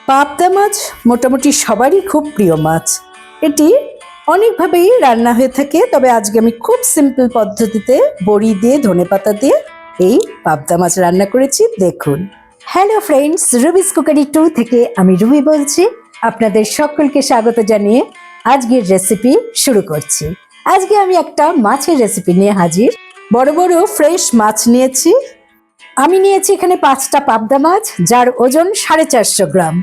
পাবদা মাছ মোটামুটি সবারই খুব প্রিয় মাছ। এটি অনেকভাবেই রান্না হয়ে থাকে, তবে আজকে আমি খুব সিম্পল পদ্ধতিতে বড়ি দিয়ে ধনেপাতা দিয়ে এই পাবদা মাছ রান্না করেছি। দেখুন। হ্যালো ফ্রেন্ডস, রুবিস কুকারি 2 থেকে আমি রুবি বলছি। আপনাদের সকলকে স্বাগত জানিয়ে আজকের রেসিপি শুরু করছি। আজকে আমি একটা মাছের রেসিপি নিয়ে হাজির। বড় বড় ফ্রেশ মাছ নিয়েছি। আমি নিয়েছি এখানে 5টা পাবদা মাছ, যার ওজন 450 গ্রাম।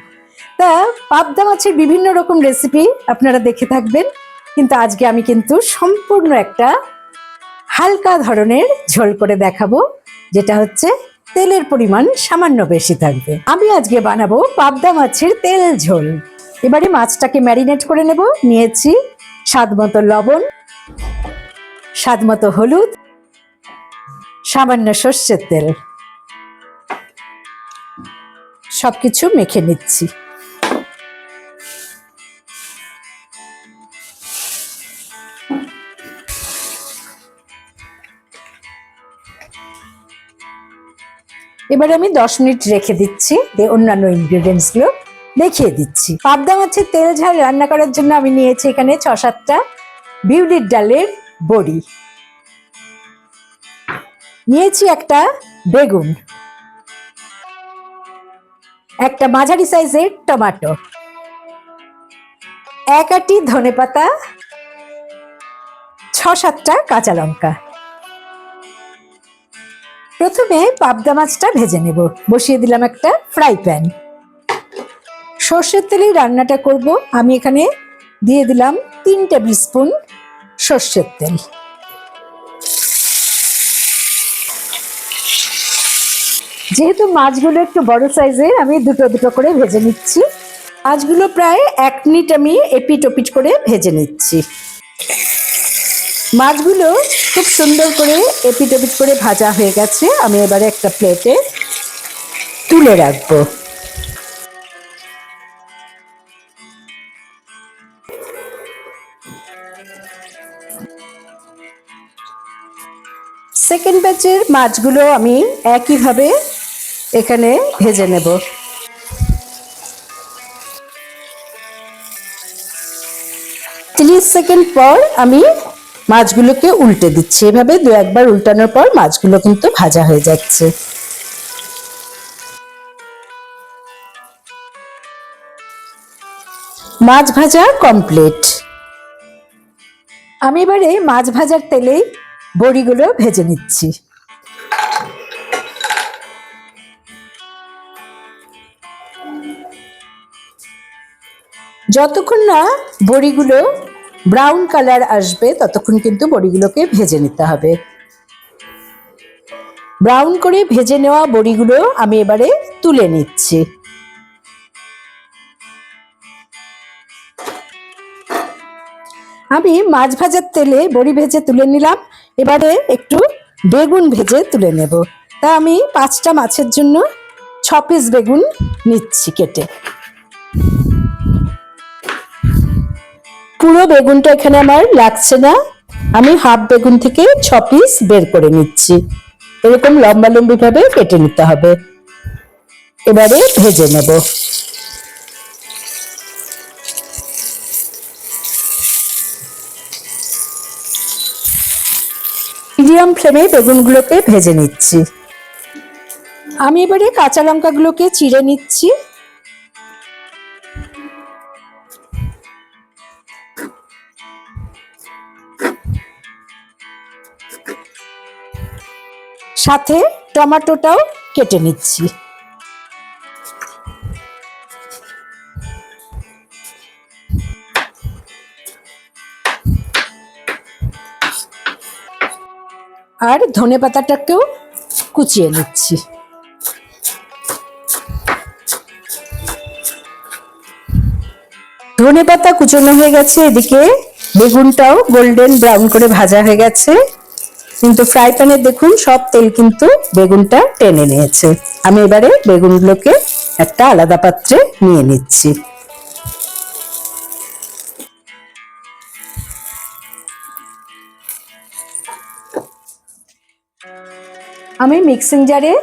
তা পাবদা মাছের বিভিন্ন রকম রেসিপি আপনারা দেখে থাকবেন, কিন্তু আজকে আমি কিন্তু সম্পূর্ণ একটা হালকা ধরনের ঝোল করে দেখাবো, যেটা হচ্ছে তেলের পরিমাণ সামান্য বেশি থাকবে। আমি আজকে বানাবো পাবদা মাছের তেল ঝোল। এবারে মাছটাকে ম্যারিনেট করে নেব। নিয়েছি স্বাদমতো লবণ, স্বাদমতো হলুদ, সামান্য সর্ষের তেল, সবকিছু মেখে নিচ্ছি। এবারে আমি 10 মিনিট রেখে দিচ্ছি, অন্যান্য ইনগ্রেডিয়েন্টস গুলো দেখিয়ে দিচ্ছি। পাবদা মাছের তেল ঝাল রান্না করার জন্য আমি নিয়েছি এখানে 6-7টা বিউলির ডালের বড়ি, নিয়েছি একটা বেগুন, একটা মাঝারি সাইজের টমেটো, 1 আঁটি ধনেপাতা, 6-7টা কাঁচা লঙ্কা। প্রথমে পাবদা মাছটা ভেজে নেব। বসিয়ে দিলাম একটা ফ্রাই প্যান। সর্ষের তেলেই রান্নাটা করব। আমি এখানে দিয়ে দিলাম 3 টেবিল স্পুন সর্ষের তেল। যেহেতু মাছগুলো একটু বড় সাইজের, আমি দুটো দুটো করে ভেজে নিচ্ছি। মাছগুলো প্রায় 1 মিনিট আমি এপিট ওপিট করে ভেজে নিচ্ছি। মাছগুলো খুব সুন্দর করে এপিট ওপিট করে ভাজা হয়ে গেছে। আমি এবারে একটা প্লেটে তুলে রাখবো। সেকেন্ড ব্যাচের মাছগুলো আমি একইভাবে এখানে ভেজে নেব। 30 সেকেন্ড পর আমি মাছগুলোকে উল্টে দিচ্ছি। এভাবে 2-1 বার উল্টানোর পর মাছগুলো কিন্তু ভাজা হয়ে যাচ্ছে। মাছ ভাজা কমপ্লিট। আমি এবারে মাছ ভাজার তেলেই বড়িগুলো ভেজে নিচ্ছি। যতক্ষণ না বড়িগুলো ব্রাউন কালার আসবে ততক্ষণ কিন্তু বড়িগুলোকে ভেজে নিতে হবে। ব্রাউন করে ভেজে নেওয়া বড়িগুলো আমি এবারে তুলে নিচ্ছি। আমি মাছ ভাজার তেলে বড়ি ভেজে তুলে নিলাম। এবারে একটু বেগুন ভেজে তুলে নেব। তা আমি 5টা মাছের জন্য 6 পিস বেগুন নিচ্ছি কেটে। পুরো বেগুনটা এখানে আমার লাগছে না, আমি হাফ বেগুন থেকে 6 পিস বের করে নিচ্ছি। এরকম লম্বা লম্বি ভাবে কেটে নিতে হবে। এবারে ভেজে নেব। মিডিয়াম ফ্লেমে বেগুনগুলোকে ভেজে নিচ্ছি। আমি এবারে কাঁচা লঙ্কাগুলোকে চিড়ে নিচ্ছি। সাথে টমেটোটাও কেটে নিচ্ছি। আর ধনেপাতাটাকেও কুচিয়ে নিচ্ছি। ধনেপাতা কুচনো হয়ে গেছে, এদিকে বেগুনটাও গোল্ডেন ব্রাউন করে ভাজা হয়ে গেছে। কিন্তু ফ্রাই প্যানে দেখুন সব তেল কিন্তু বেগুনটা টেনে নিয়েছে। আমি এবারে বেগুনগুলোকে একটা আলাদা পাত্রে নিয়ে নিচ্ছি। আমি মিক্সিং জারে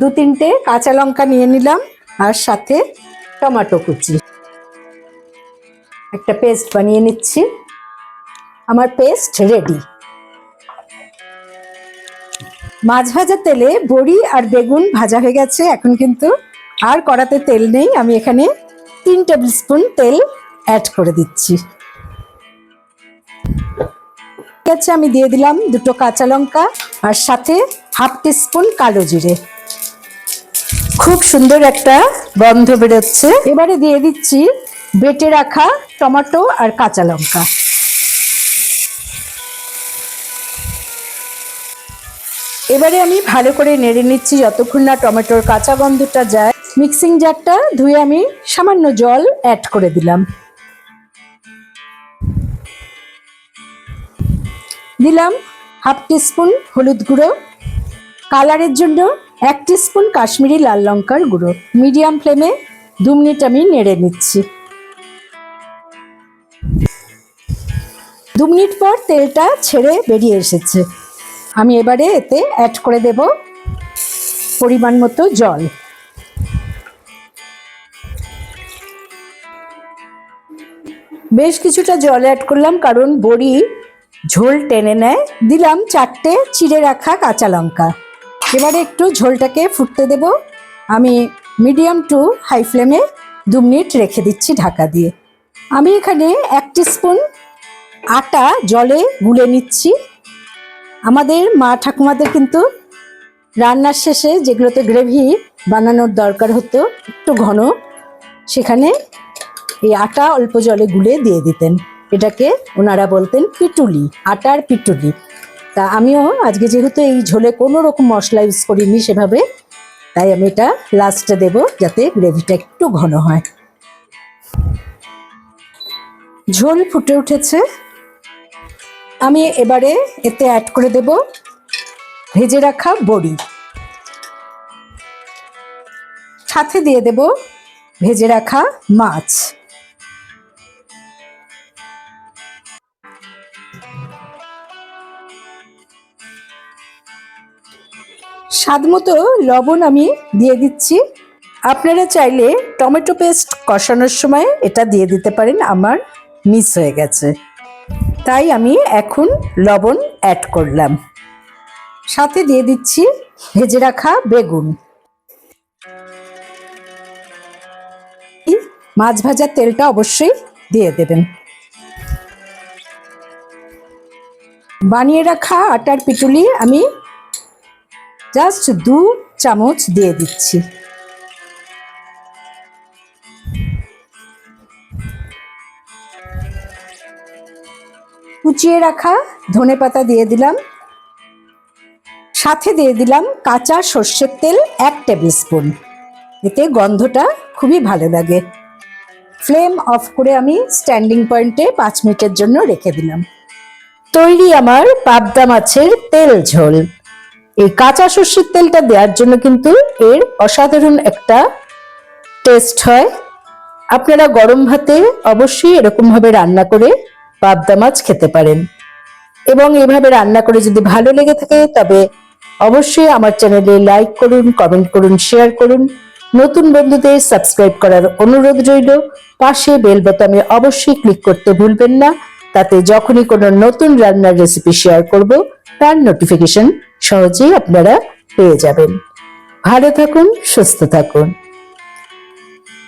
2-3টে কাঁচা লঙ্কা নিয়ে নিলাম, আর সাথে টমেটো কুচি, একটা পেস্ট বানিয়ে নিচ্ছি। আমার পেস্ট রেডি। মাছ ভাজা তেলে বড়ি আর বেগুন ভাজা হয়ে গেছে। এখন কিন্তু আর কড়াতে তেল নেই, আমি এখানে 3 টেবিল স্পুন তেল অ্যাড করে দিচ্ছি। ঠিক আছে, আমি দিয়ে দিলাম 2 কাঁচা লঙ্কা আর সাথে হাফ টিস্পুন কালো জিরে। খুব সুন্দর একটা গন্ধ বেরোচ্ছে। এবারে দিয়ে দিচ্ছি বেটে রাখা টমেটো আর কাঁচা লঙ্কা। এবারে আমি ভালো করে নেড়ে নিচ্ছি যতক্ষণ না টমেটোর কাঁচা গন্ধটা যায়। মিক্সিং জারটা ধুয়ে আমি সামান্য জল অ্যাড করে দিলাম। দিলাম হাফ টিস্পুন হলুদ গুঁড়ো, কালারের জন্য 1 টিস্পুন কাশ্মীরি লাল লঙ্কার গুঁড়ো। মিডিয়াম ফ্লেমে 2 মিনিট আমি নেড়ে নিচ্ছি। 2 মিনিট পর তেলটা ছেড়ে বেরিয়ে এসেছে। আমি এবারে এতে অ্যাড করে দেব পরিমাণ মতো জল। বেশ কিছুটা জল অ্যাড করলাম, কারণ বড়ি ঝোল টেনে নেয়। দিলাম 4টে চিড়ে রাখা কাঁচা লঙ্কা। এবারে একটু ঝোলটাকে ফুটতে দেব। আমি মিডিয়াম টু হাই ফ্লেমে 2 মিনিট রেখে দিচ্ছি ঢাকা দিয়ে। আমি এখানে 1 টিস্পুন আটা জলে গুলে নিচ্ছি। আমাদের মা ঠাকুমাদের কিন্তু রান্নার শেষে যেগুলোতে গ্রেভি বানানোর দরকার হতো একটু ঘন, সেখানে এই আটা অল্প জলে গুলে দিয়ে দিতেন। এটাকে ওনারা বলতেন পিটুলি, আটার পিটুলি। তা আমিও আজকে যেহেতু এই ঝোলে কোনো রকম মশলা ইউজ করিনি সেভাবে, তাই আমি এটা লাস্টে দেব যাতে গ্রেভিটা একটু ঘন হয়। ঝোল ফুটে উঠেছে। আমি এবারে এতে অ্যাড করে দেব ভেজে রাখা বড়ি, সাথে দিয়ে দেব ভেজে রাখা মাছ। স্বাদমতো লবণ আমি দিয়ে দিচ্ছি। আপনারা চাইলে টমেটো পেস্ট কষানোর সময় এটা দিয়ে দিতে পারেন, আমার মিস হয়ে গেছে, তাই আমি এখন লবণ অ্যাড করলাম। সাথে দিয়ে দিচ্ছি ভেজে রাখা বেগুন। মাছ ভাজার তেলটা অবশ্যই দিয়ে দেবেন। বানিয়ে রাখা আটার পিটুলি আমি জাস্ট 2 চামচ দিয়ে দিচ্ছি। কুচিয়ে রাখা ধনেপাতা দিয়ে দিলাম। সাথে দিয়ে দিলাম কাঁচা সর্ষের তেল 1 টেবিল স্পুন। এতে গন্ধটা খুবই ভালো লাগে। ফ্লেম অফ করে আমি স্ট্যান্ডিং পয়েন্টে 5 মিনিটের জন্য রেখে দিলাম। তৈরি আমার পাবদা মাছের তেল ঝোল। এই কাঁচা সর্ষের তেলটা দেওয়ার জন্য কিন্তু এর অসাধারণ একটা টেস্ট হয়। আপনারা গরম ভাতে অবশ্যই এরকমভাবে রান্না করে পাবদা মাছ খেতে পারেন, এবং এইভাবে রান্না করে যদি ভালো লেগে থাকে তবে অবশ্যই আমার চ্যানেলে লাইক করুন, কমেন্ট করুন, শেয়ার করুন। নতুন বন্ধুদের সাবস্ক্রাইব করার অনুরোধ রইল। পাশে বেল বোতামে অবশ্যই ক্লিক করতে ভুলবেন না, তাতে যখনই কোনো নতুন রান্নার রেসিপি শেয়ার করব তার নোটিফিকেশন সহজেই আপনারা পেয়ে যাবেন। ভালো থাকুন, সুস্থ থাকুন।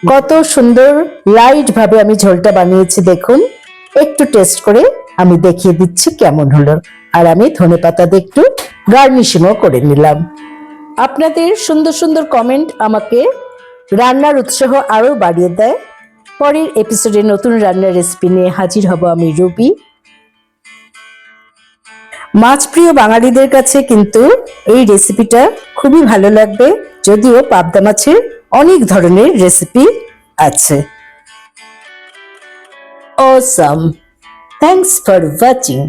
কত সুন্দর লাইট ভাবে আমি ঝোলটা বানিয়েছি দেখুন। একটু টেস্ট করে আমি দেখিয়ে দিচ্ছি কেমন হলো। আর আমি ধনেপাতা দিয়ে একটু গার্নিশিংও করে নিলাম। আপনাদের সুন্দর সুন্দর কমেন্ট আমাকে রান্নার উৎসাহ আরও বাড়িয়ে দেয়। পরের এপিসোডে নতুন রান্নার রেসিপি নিয়ে হাজির হব আমি রুবি। মাছ প্রিয় বাঙালিদের কাছে কিন্তু এই রেসিপিটা খুবই ভালো লাগবে, যদিও পাবদা মাছের অনেক ধরনের রেসিপি আছে। Awesome! Thanks for watching.